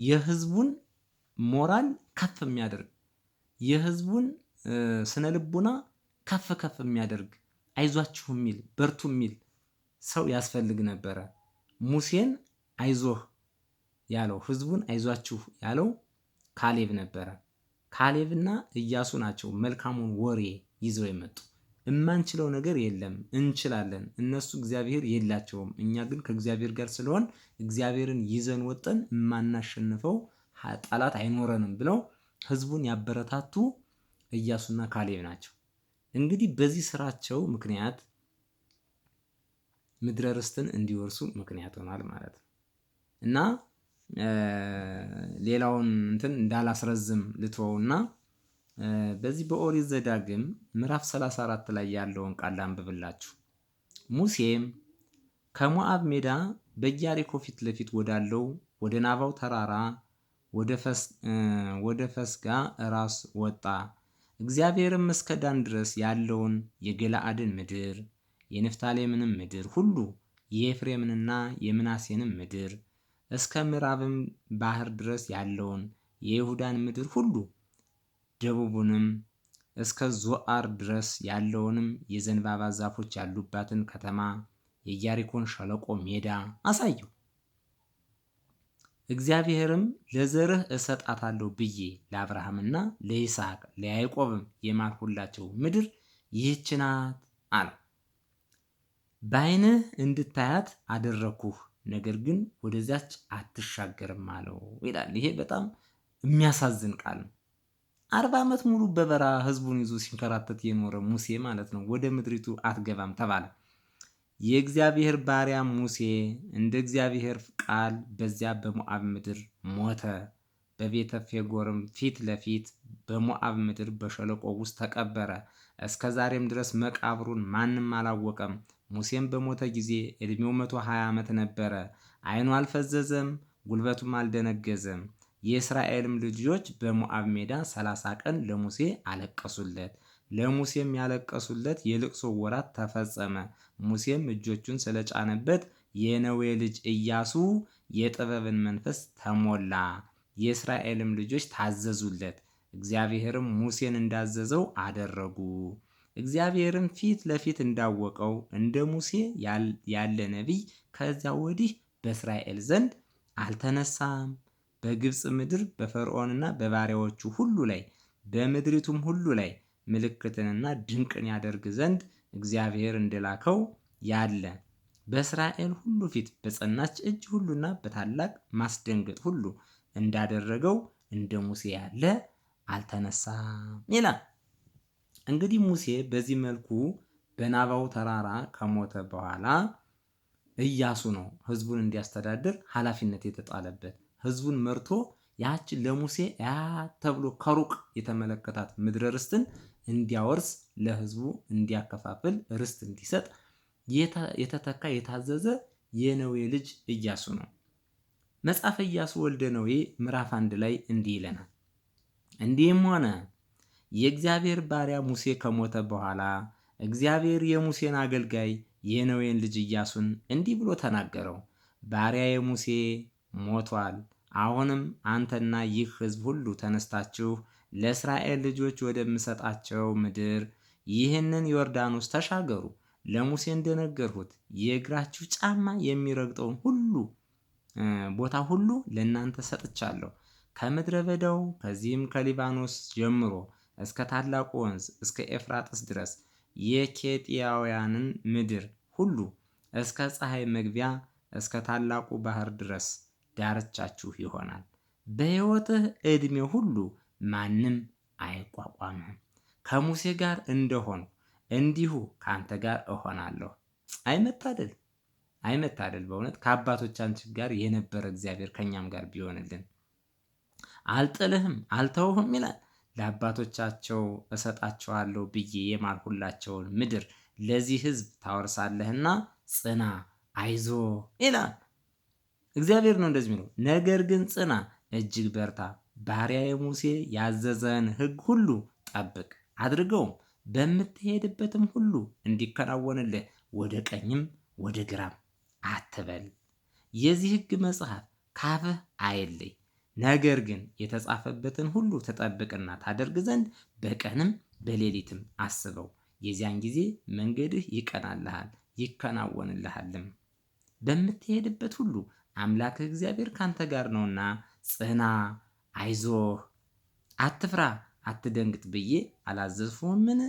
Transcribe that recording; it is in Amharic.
የህዝቡን ሞራል ከፍ የሚያደርግ የህዝቡን ስነ ልቦና ከፍ ከፍ የሚያደርግ አይዟችሁ የሚል በርቱ የሚል ሰው ያስፈልግ ነበረ። ሙሴን አይዞህ ያለው ህዝቡን አይዟችሁ ያለው ካሌብ ነበረ። ካሌብና ኢያሱ ናቸው መልካሙን ወሬ ይዘው የመጡ። እማንችለው ነገር የለም እንችላለን፣ እነሱ እግዚአብሔር የላቸውም፣ እኛ ግን ከእግዚአብሔር ጋር ስለሆን እግዚአብሔርን ይዘን ወጠን የማናሸንፈው ጠላት አይኖረንም ብለው ህዝቡን ያበረታቱ ኢያሱና ካሌብ ናቸው። እንግዲህ በዚህ ስራቸው ምክንያት ምድረ ርስትን እንዲወርሱ ምክንያት ሆኗል ማለት ነው። እና ሌላውን እንትን እንዳላስረዝም ልትወውና በዚህ በኦሪት ዘዳግም ምዕራፍ 34 ላይ ያለውን ቃል አንብብላችሁ። ሙሴም ከሞዓብ ሜዳ በኢያሪኮ ፊት ለፊት ወዳለው ወደ ናባው ተራራ ወደ ፈስጋ ራስ ወጣ። እግዚአብሔርም እስከ ዳን ድረስ ያለውን የገለአድን ምድር፣ የንፍታሌምንም ምድር ሁሉ፣ የኤፍሬምንና የምናሴንም ምድር እስከ ምዕራብም ባህር ድረስ ያለውን የይሁዳን ምድር ሁሉ፣ ደቡቡንም እስከ ዞአር ድረስ ያለውንም የዘንባባ ዛፎች ያሉባትን ከተማ፣ የኢያሪኮን ሸለቆ ሜዳ አሳየው። እግዚአብሔርም ለዘርህ እሰጣታለሁ ብዬ ለአብርሃምና ለይስሐቅ ለያዕቆብም የማልሁላቸው ምድር ይህች ናት አለው። በዓይንህ እንድታያት አደረግኩህ፣ ነገር ግን ወደዚያች አትሻገርም አለው ይላል። ይሄ በጣም የሚያሳዝን ቃል ነው። 40 ዓመት ሙሉ በበረሃ ህዝቡን ይዞ ሲንከራተት የኖረ ሙሴ ማለት ነው ወደ ምድሪቱ አትገባም ተባለ። የእግዚአብሔር ባሪያ ሙሴ እንደ እግዚአብሔር ቃል በዚያ በሞዓብ ምድር ሞተ። በቤተ ፌጎርም ፊት ለፊት በሞዓብ ምድር በሸለቆ ውስጥ ተቀበረ። እስከ ዛሬም ድረስ መቃብሩን ማንም አላወቀም። ሙሴም በሞተ ጊዜ ዕድሜው 120 ዓመት ነበረ። ዓይኑ አልፈዘዘም፣ ጉልበቱም አልደነገዘም። የእስራኤልም ልጆች በሞዓብ ሜዳ 30 ቀን ለሙሴ አለቀሱለት። ለሙሴም ያለቀሱለት የልቅሶ ወራት ተፈጸመ። ሙሴም እጆቹን ስለጫነበት የነዌ ልጅ ኢያሱ የጥበብን መንፈስ ተሞላ። የእስራኤልም ልጆች ታዘዙለት። እግዚአብሔርም ሙሴን እንዳዘዘው አደረጉ። እግዚአብሔርም ፊት ለፊት እንዳወቀው እንደ ሙሴ ያለ ነቢይ ከዚያ ወዲህ በእስራኤል ዘንድ አልተነሳም። በግብፅ ምድር በፈርዖንና በባሪያዎቹ ሁሉ ላይ በምድሪቱም ሁሉ ላይ ምልክትንና ድንቅን ያደርግ ዘንድ እግዚአብሔር እንደላከው ያለ በእስራኤል ሁሉ ፊት በጸናች እጅ ሁሉና በታላቅ ማስደንገጥ ሁሉ እንዳደረገው እንደ ሙሴ ያለ አልተነሳም ይላል። እንግዲህ ሙሴ በዚህ መልኩ በናባው ተራራ ከሞተ በኋላ ኢያሱ ነው ህዝቡን እንዲያስተዳድር ኃላፊነት የተጣለበት። ህዝቡን መርቶ ያችን ለሙሴ ያ ተብሎ ከሩቅ የተመለከታት ምድረ ርስትን እንዲያወርስ ለህዝቡ እንዲያከፋፍል ርስት እንዲሰጥ የተተካ የታዘዘ የነዌ ልጅ ኢያሱ ነው። መጽሐፈ ኢያሱ ወልደ ነዌ ምዕራፍ 1 ላይ እንዲህ ይለናል። እንዲህም ሆነ የእግዚአብሔር ባሪያ ሙሴ ከሞተ በኋላ እግዚአብሔር የሙሴን አገልጋይ የነዌን ልጅ ኢያሱን እንዲህ ብሎ ተናገረው። ባሪያዬ ሙሴ ሞቷል። አሁንም አንተና ይህ ህዝብ ሁሉ ተነስታችሁ ለእስራኤል ልጆች ወደምሰጣቸው ምድር ይህንን ዮርዳኖስ ተሻገሩ። ለሙሴ እንደነገርሁት የእግራችሁ ጫማ የሚረግጠውን ሁሉ ቦታ ሁሉ ለእናንተ ሰጥቻለሁ። ከምድረ በዳው ከዚህም ከሊባኖስ ጀምሮ እስከ ታላቁ ወንዝ እስከ ኤፍራጥስ ድረስ የኬጢያውያንን ምድር ሁሉ እስከ ፀሐይ መግቢያ እስከ ታላቁ ባህር ድረስ ዳርቻችሁ ይሆናል። በሕይወትህ ዕድሜ ሁሉ ማንም አይቋቋምህም። ከሙሴ ጋር እንደሆንሁ እንዲሁ ከአንተ ጋር እሆናለሁ። አይመታደል አይመታደል! በእውነት ከአባቶቻችን ጋር የነበረ እግዚአብሔር ከኛም ጋር ቢሆንልን። አልጥልህም አልተውህም ይላል። ለአባቶቻቸው እሰጣቸዋለሁ ብዬ የማልሁላቸውን ምድር ለዚህ ሕዝብ ታወርሳለህና ጽና፣ አይዞ ይላል እግዚአብሔር ነው እንደዚህ የሚለው። ነገር ግን ጽና፣ እጅግ በርታ፣ ባሪያዬ ሙሴ ያዘዘን ሕግ ሁሉ ጠብቅ፣ አድርገውም፣ በምትሄድበትም ሁሉ እንዲከናወንልህ ወደ ቀኝም ወደ ግራም አትበል። የዚህ ሕግ መጽሐፍ ካፍህ አይለይ፣ ነገር ግን የተጻፈበትን ሁሉ ትጠብቅና ታደርግ ዘንድ በቀንም በሌሊትም አስበው። የዚያን ጊዜ መንገድህ ይቀናልሃል ይከናወንልሃልም። በምትሄድበት ሁሉ አምላክህ እግዚአብሔር ካንተ ጋር ነውና ጽና፣ አይዞህ፣ አትፍራ፣ አትደንግጥ ብዬ አላዘዝሁህምን?